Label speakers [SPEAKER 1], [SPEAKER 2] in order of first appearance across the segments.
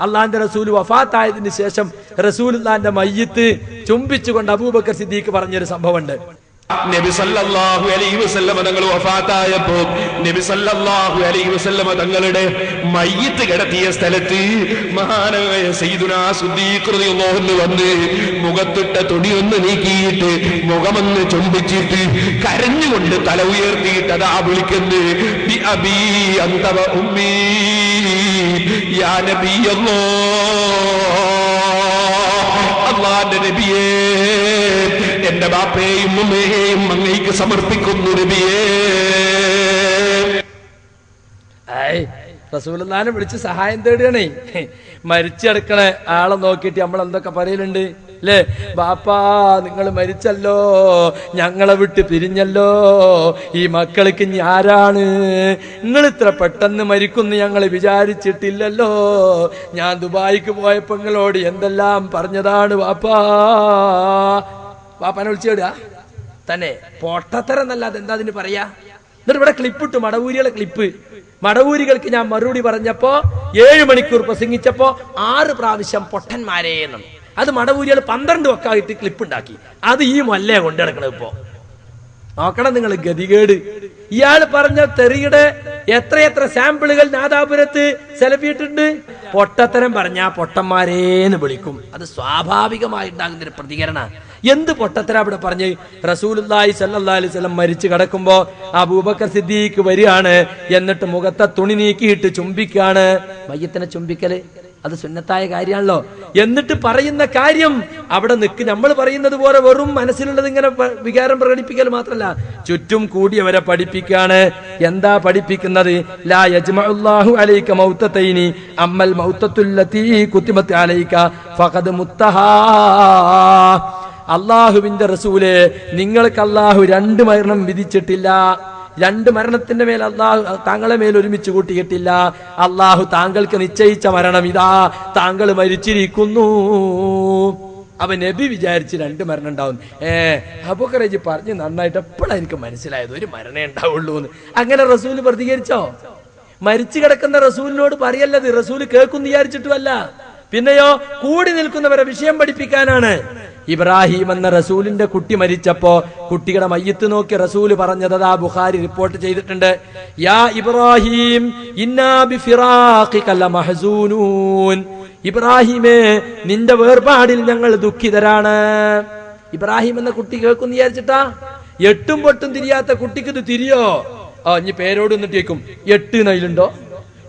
[SPEAKER 1] അള്ളാന്റെ റസൂൽ വഫാത്തായതിനു ശേഷം റസൂലുള്ളാന്റെ മയ്യിത്ത് ചുംബിച്ചുകൊണ്ട് അബൂബക്കർ സിദ്ദീഖ് പറഞ്ഞൊരു സംഭവമുണ്ട്.
[SPEAKER 2] നബി സല്ലല്ലാഹു അലൈഹി വസല്ലമ തങ്ങൾ വഫാത്തായപ്പോൾ നബി സല്ലല്ലാഹു അലൈഹി വസല്ലമ തങ്ങളുടെ മയ്യിത്ത് കിടത്തിയ സ്ഥലത്ത് മഹാനായ സയ്യിദുനാ സിദ്ദീഖ് റളിയല്ലാഹു അൻഹു വന്ന് മുഖത്തിട്ട തുണിയൊന്ന് നീക്കിയിട്ട് മുഖമൊന്ന് ചുംബിച്ചിട്ട് കരഞ്ഞുകൊണ്ട് തല ഉയർത്തിയിട്ട് അതാ വിളിക്കുന്നു, ബി അബീ അൻത വ ഉമ്മീ യാ നബിയല്ലാഹ്, അല്ലാഹുവിന്റെ നബിയേ, എന്റെ ബാപ്പയെയും ഉമ്മയെയും അങ്ങേക്ക് സമർപ്പിക്കുന്നു നബിയേ.
[SPEAKER 1] റസൂലുള്ളാഹിനെ വിളിച്ച് സഹായം തേടുകയാണേ. മരിച്ചെടുക്കണ ആളെ നോക്കിയിട്ട് നമ്മൾ എന്തൊക്കെ പറയലുണ്ട് അല്ലേ? ബാപ്പാ, നിങ്ങൾ മരിച്ചല്ലോ, ഞങ്ങളെ വിട്ട് പിരിഞ്ഞല്ലോ, ഈ മക്കൾക്ക് ഇനി ആരാണ്? നിങ്ങൾ ഇത്ര പെട്ടെന്ന് മരിക്കുന്നു ഞങ്ങൾ വിചാരിച്ചിട്ടില്ലല്ലോ. ഞാൻ ദുബായിക്ക് പോയപ്പോ നിങ്ങളോട് എന്തെല്ലാം പറഞ്ഞതാണ് ബാപ്പാ. പാപ്പാനെ വിളിച്ചിടുക തന്നെ പൊട്ടത്തരം എന്നല്ലാതെ എന്താ അതിന് പറയാ? എന്നിട്ട് ഇവിടെ ക്ലിപ്പിട്ടു, മടവൂരികളെ ക്ലിപ്പ്. മടവൂരികൾക്ക് ഞാൻ മറുപടി പറഞ്ഞപ്പോ 7 മണിക്കൂർ പ്രസംഗിച്ചപ്പോ 6 പ്രാവശ്യം പൊട്ടന്മാരെ എന്നും. അത് മടവൂരികൾ 12 വക്കായിട്ട് ക്ലിപ്പ് ഉണ്ടാക്കി. അത് ഈ മൊല്ലേ കൊണ്ടു നടക്കണം. ഇപ്പോ നോക്കണം നിങ്ങൾ ഗതികേട്. ഇയാൾ പറഞ്ഞ തെറിയുടെ എത്രയെത്ര സാമ്പിളുകൾ നാദാപുരത്ത് സെലഫിയിട്ടുണ്ട്. പൊട്ടത്തരം പറഞ്ഞാ പൊട്ടന്മാരേന്ന് വിളിക്കും. അത് സ്വാഭാവികമായി ഉണ്ടാകുന്ന ഒരു പ്രതികരണ. എന്ത് പൊട്ടത്തരം അവിടെ പറഞ്ഞ്? റസൂലുള്ളാഹി സ്വല്ലല്ലാഹു അലൈഹി വസല്ലം മരിച്ചു കിടക്കുമ്പോ അബൂബക്കർ സിദ്ദീഖ് വരികയാണ്. എന്നിട്ട് മുഖത്തെ തുണി നീക്കിയിട്ട് ചുംബിക്കാണ്. മയ്യത്തിനെ ചുംബിക്കല് അത് സുന്നത്തായ കാര്യമാണല്ലോ. എന്നിട്ട് പറയുന്ന കാര്യം അവിടെ നിൽക്ക്. നമ്മൾ പറയുന്നത് പോലെ വെറും മനസ്സിലുള്ളത് ഇങ്ങനെ വികാരം പ്രകടിപ്പിക്കൽ മാത്രല്ല, ചുറ്റും കൂടിയവരെ പഠിപ്പിക്കാണ്. എന്താ പഠിപ്പിക്കുന്നത്? ലാ യജ്മഉല്ലാഹു അലൈക മൗതതൈനി അമ്മൽ മൗതത്തുല്ലതി കുതിബത് അലൈക ഫഖദ് മുത്തഹാ. അല്ലാഹുവിന്റെ റസൂലേ, നിങ്ങൾക്ക് അല്ലാഹു 2 മരണം വിധിച്ചിട്ടില്ല. 2 മരണത്തിന്റെ മേൽ അള്ളാഹു താങ്കളെ മേൽ ഒരുമിച്ച് കൂട്ടിയിട്ടില്ല. അള്ളാഹു താങ്കൾക്ക് നിശ്ചയിച്ച മരണം ഇതാ, താങ്കൾ മരിച്ചിരിക്കുന്നു. അവൻ നബി വിചാരിച്ച് 2 മരണം ഉണ്ടാവും. അബൂബക്കർ പറഞ്ഞു നന്നായിട്ട് എപ്പോഴാണ് എനിക്ക് മനസ്സിലായത് 1 മരണേ ഉണ്ടാവുള്ളൂ എന്ന്. അങ്ങനെ റസൂല് പ്രതികരിച്ചോ? മരിച്ചു കിടക്കുന്ന റസൂലിനോട് പറയല്ലത്, റസൂല് കേൾക്കുന്നു വിചാരിച്ചിട്ടുമല്ല. പിന്നെയോ കൂടി നിൽക്കുന്നവരെ വിഷയം പഠിപ്പിക്കാനാണ്. ഇബ്രാഹിം എന്ന റസൂലിന്റെ കുട്ടി മരിച്ചപ്പോ കുട്ടിയുടെ മയ്യത്ത് നോക്കി റസൂല് പറഞ്ഞത് ആ ബുഖാരി റിപ്പോർട്ട് ചെയ്തിട്ടുണ്ട്. യാ ഇബ്രാഹിം ഇന്നാ ബിഫിറാഖിക ലമഹ്സൂനൂൻ. ഇബ്രാഹിമേ, നിന്റെ വേർപാടിൽ ഞങ്ങൾ ദുഃഖിതരാണ്. ഇബ്രാഹിം എന്ന കുട്ടി കേൾക്കുന്നു വിചാരിച്ചിട്ടാ? 8ഉം പൊട്ടും തിരിയാത്ത കുട്ടിക്ക് ഇത് തിരിയോ? ഇനി പേരോട് എന്നിട്ട് കേൾക്കും 8 നൈലുണ്ടോ,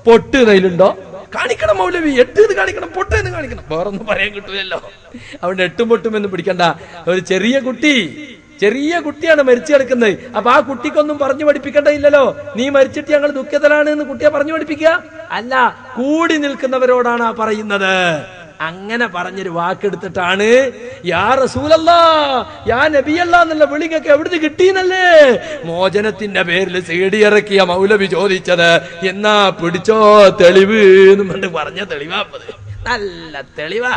[SPEAKER 1] പൊട്ട് നൈലുണ്ടോ? കാണിക്കണം മൗലവി, 8 എന്ന് കാണിക്കണം, പൊട്ട് എന്ന് കാണിക്കണം. വേറൊന്നും പറയാൻ കിട്ടൂലല്ലോ. അവിടെ 8ഉം പൊട്ടും എന്ന് പിടിക്കണ്ട. ഒരു ചെറിയ കുട്ടിയാണ് മരിച്ചു കിടക്കുന്നത്. അപ്പൊ ആ കുട്ടിക്കൊന്നും പറഞ്ഞു പഠിപ്പിക്കേണ്ടതില്ലല്ലോ. നീ മരിച്ചിട്ട് ഞങ്ങൾ ദുഃഖത്തിലാണ് എന്ന് കുട്ടിയെ പറഞ്ഞു പഠിപ്പിക്കുക അല്ല, കൂടി നിൽക്കുന്നവരോടാണ് ആ പറയുന്നത്. അങ്ങനെ പറഞ്ഞൊരു വാക്കെടുത്തിട്ടാണ് യാ റസൂലല്ലാഹ്, യാ നബിയല്ലാഹ് എന്നുള്ള വിളിയൊക്കെ എവിടുന്ന് കിട്ടിയെന്നല്ലേ മോചനത്തിന്റെ പേരിൽ സീഡി ഇറക്കിയ മൗലവി ചോദിച്ചത്. എന്നാ പിടിച്ചോ തെളിവ് എന്ന് പറഞ്ഞ തെളിവാ, നല്ല തെളിവാ.